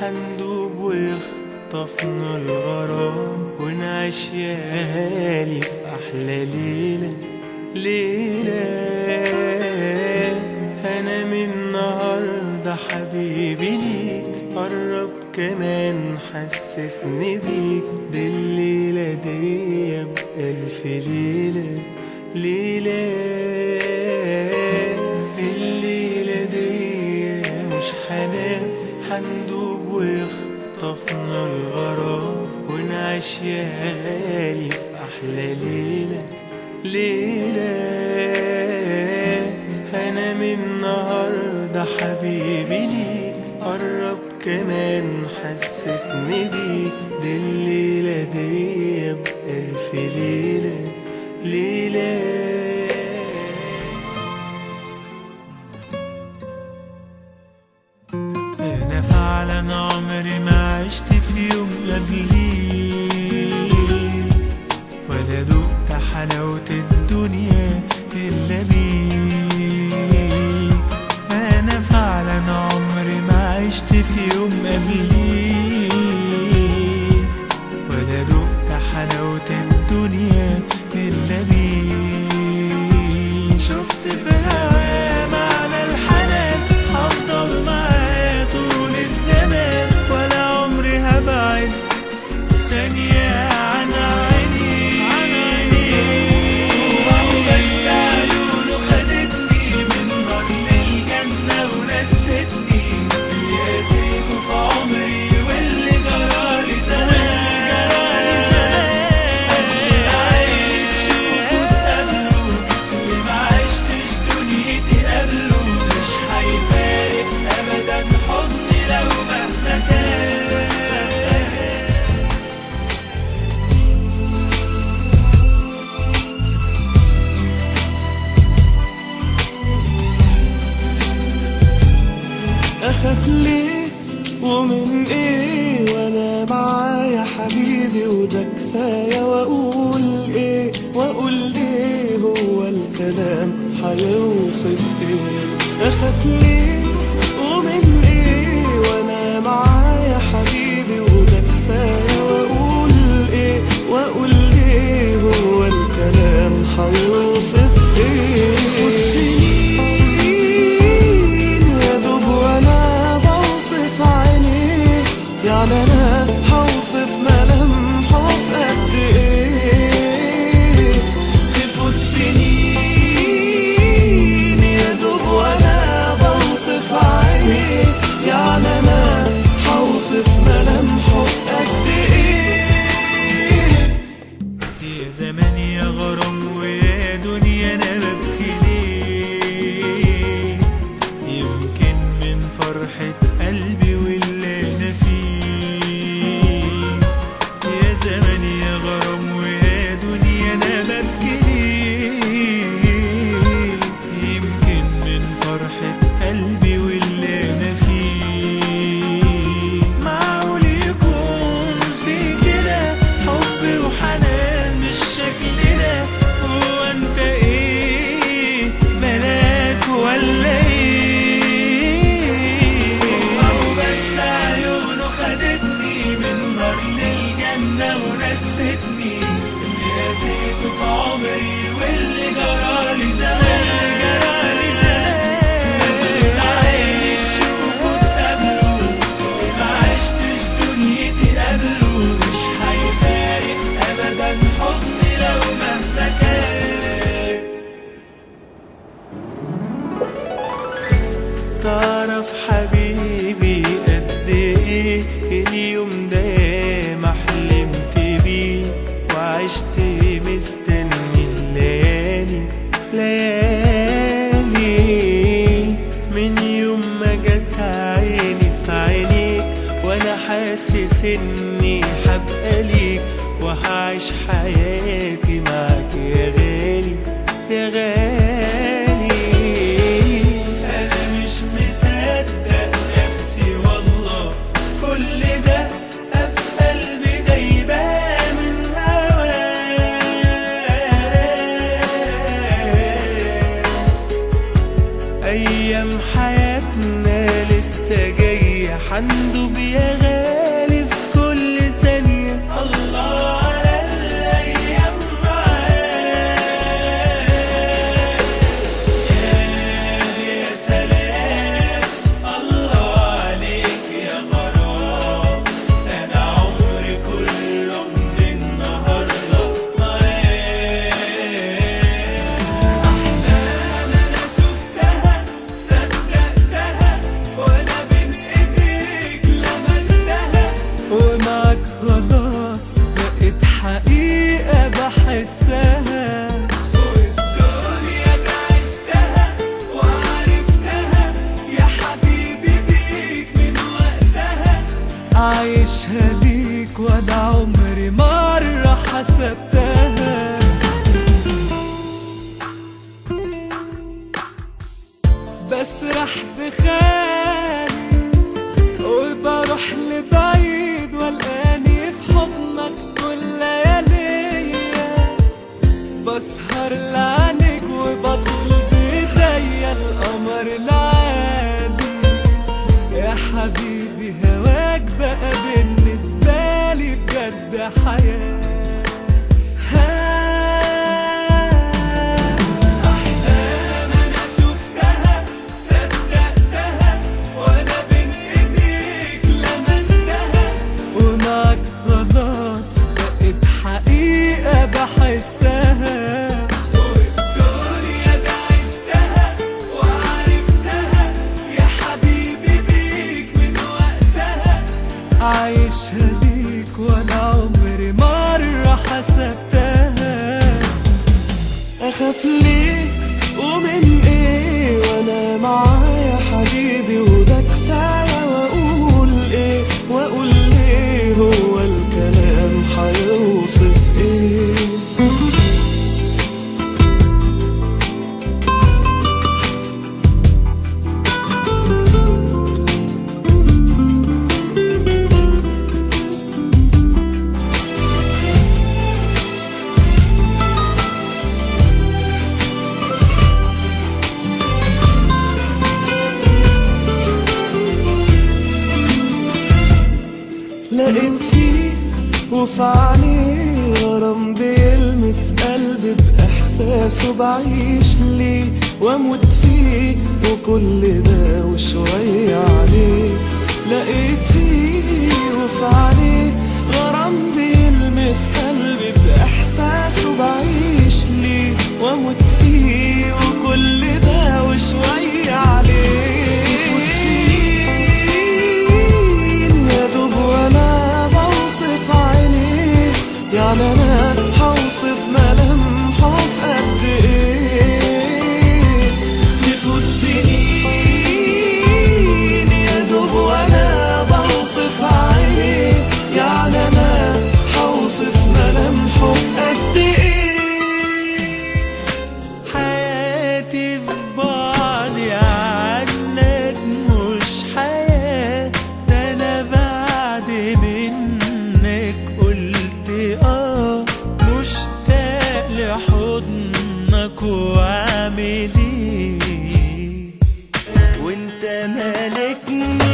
هندوب ويخطفنا الغرام ونعيش يالي في أحلى ليلة ليلة. أنا من النهاردة حبيبي ليك، قرب كمان حسسني بيك، دي الليلة دي بألف ليلة ليلة. الليلة دي مش هنام، هندوب ويخطفنا الغرام ونعيش يالي في أحلى ليلة ليلة. أنا من النهاردة حبيبي ليك، قرب كمان حسسني بيك، دي الليلة دي بألف ليلة ليلة. أنا فعلا عمري ما عشت في يوم قبليك، ولا دقت حلاوة الدنيا إلا بيك. أنا فعلا عمري ما عشت في يوم قبليك، ولا دقت حلاوة الدنيا إلا بيك. شفت في هوا معنى الحنان، هفضل معاه طول الزمان، ولا عمري هبعد ثانية عن عيني. بس عيونه خدتني من نار للجنة ونستني، يا سيبه في عمري واللي جرالي زمان. اللي عايش شوفه تقابله، اللي ما عشتش دنيتي قبله، مش هيفارق أبدا حضني لو مهما كان. أخاف ليه ومن إيه وأنا معايا حبيبي، وده كفاية. وأقول إيه وأقول ليه، هو الكلام هيوصف إيه؟ أخاف ليه ومن إيه وأنا معايا حبيبي، وده كفاية. وأقول إيه وأقول ليه، هو الكلام هيوصف إيه؟ يعني أنا هوصف ملامحه في قد إيه؟ تفوت سنين يا دوب وأنا بوصف عينيه، يعني أنا هوصف ملامحه في قد إيه؟ يا زمان يا غرام ويا دنيا أنا ببكي ليه؟ يمكن من فرحة قلبي واللي أنا فيه. يا زمان يا غرام ويا دنيا أنا ببكي ليه؟ يمكن من فرحة قلبي واللي أنا فيه. معقول يكون في كده حب وحنان بالشكل ده؟ هو أنت إيه ملاك ولا إيه؟ أو بس عيونه خدتني من نار للجنة ونستني، اللي نسيته في عمري واللي جرالي زمان. اللي عايش شوفه تقابله، اللي ما عشتش دنيتي قبله، مش هيفارق أبدا حضني لو مهما كان. تعرف حبيبي قد ايه اليوم ده ما حلمت بيه، وعشت مستني الليالي ليالي. من يوم ما جت عيني في عينيك، وانا حاسس اني هبقى ليك، وهعيش حياتي معاك يا غالي يا غالي. انا مش مصدق نفسي والله، كل ده في قلبي ده يبان من هواك. ايام حياتنا لسه جايه حندوب يا غالي في كل ثانية. الله على الأيام معاك، يا سلام الله عليك يا غرام. أنا عمري كله من النهاردة معاك. أحلام أنا شفتها صدقتها وأنا بين إيديك لمستها، ومعاك خلاص بقت حقيقة بحسها. والدنيا دي عشتها وعرفتها يا حبيبي بيك من وقتها. عايشها ليك وأنا عمري مرة حسبتها. بسرح بخيالي وبروح لبعيد والقاني في حضنك كل لياليا. بسهر لعنك وبطل بيديا القمر العالي. يا حبيبي هواك بقى بالنسبة لي بجد حياة. أحلام أنا شفتها صدقتها وأنا بين إيديك لمستها، ومعاك خلاص بقت حقيقة بحسها. والدنيا دي عشتها وعرفتها يا حبيبي بيك من وقتها. عايشها ليك وأنا عمري مرة حسبتها. أخاف ليه ومن إيه وأنا معايا حبيبي وده كفاية. وأقول إيه وأقول ليه هو الكلام هيوصف إيه. لقيت فيه وفي عينيه غرام بيلمس قلبي بإحساسه. بعيش ليه وأموت فيه وكل ده وشوية عليه. لقيت فيه وفي عينيه غرام بيلمس قلبي بإحساسه. بعيش ليه وأموت فيه وكل ده وشوية عليه. يعني أنا هوصف ملامحه في قد إيه. تفوت سنين يا دوب وأنا بوصف عينيه. يعني أنا هوصف ملامحه في قد إيه. حياتي في بعدي عنك مش حياة، ده أنا بعد منك قلت مشتاق لحضنك وعامل ايه. وانت مالكني